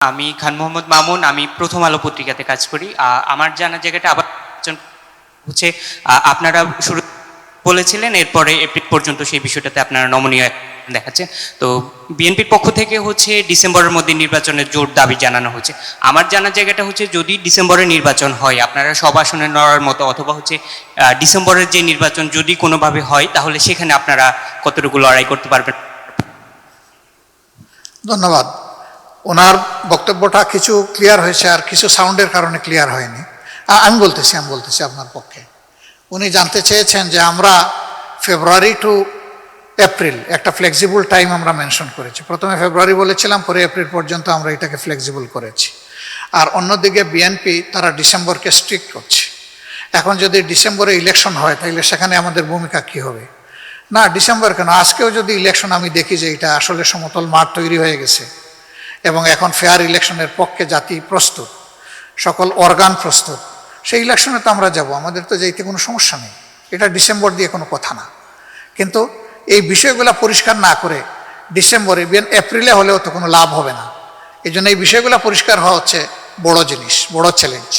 আমি খান মোহাম্মদ মামুন। আমি প্রথম আলো পত্রিকাতে কাজ করি। আমার জানার জায়গাটা আবার হচ্ছে আপনারা শুরু বলেছিলেন, এরপরে এপ্রিল পর্যন্ত সেই বিষয়টাতে আপনারা নমনীয় দেখাচ্ছে। তো বিএনপির পক্ষ থেকে হচ্ছে ডিসেম্বরের মধ্যে নির্বাচনের জোর দাবি জানানো হচ্ছে। আমার জানার জায়গাটা হচ্ছে যদি ডিসেম্বরে নির্বাচন হয়, আপনারা সব আসনে লড়ার মতো, অথবা হচ্ছে ডিসেম্বরের যে নির্বাচন যদি কোনোভাবে হয়, তাহলে সেখানে আপনারা কতটুকু লড়াই করতে পারবেন? ধন্যবাদ। ওনার বক্তব্যটা কিছু ক্লিয়ার হয়েছে আর কিছু সাউন্ডের কারণে ক্লিয়ার হয়নি। আমি বলতেছি আপনার পক্ষে। উনি জানতে চেয়েছেন যে আমরা ফেব্রুয়ারি টু এপ্রিল একটা ফ্লেক্সিবল টাইম আমরা মেনশন করেছি। প্রথমে ফেব্রুয়ারি বলেছিলাম, পরে এপ্রিল পর্যন্ত আমরা এটাকে ফ্লেক্সিবল করেছি। আর অন্যদিকে বিএনপি তারা ডিসেম্বরকে স্ট্রিক্ট করছে। এখন যদি ডিসেম্বরে ইলেকশন হয় তাহলে সেখানে আমাদের ভূমিকা কী হবে? না, ডিসেম্বর কেন, আজকেও যদি ইলেকশন আমি দেখি যে এটা আসলে সমতল মাঠ তৈরি হয়ে গেছে এবং এখন ফেয়ার ইলেকশনের পক্ষে জাতি প্রস্তুত, সকল অর্গান প্রস্তুত, সেই ইলেকশনে তো আমরা যাব, আমাদের তো যাইতে কোনো সমস্যা নেই। এটা ডিসেম্বর দিয়ে কোনো কথা না। কিন্তু এই বিষয়গুলো পরিষ্কার না করে ডিসেম্বরে এপ্রিলে হলেও তো কোনো লাভ হবে না। এই জন্য এই বিষয়গুলো পরিষ্কার হওয়া হচ্ছে বড় জিনিস, বড় চ্যালেঞ্জ।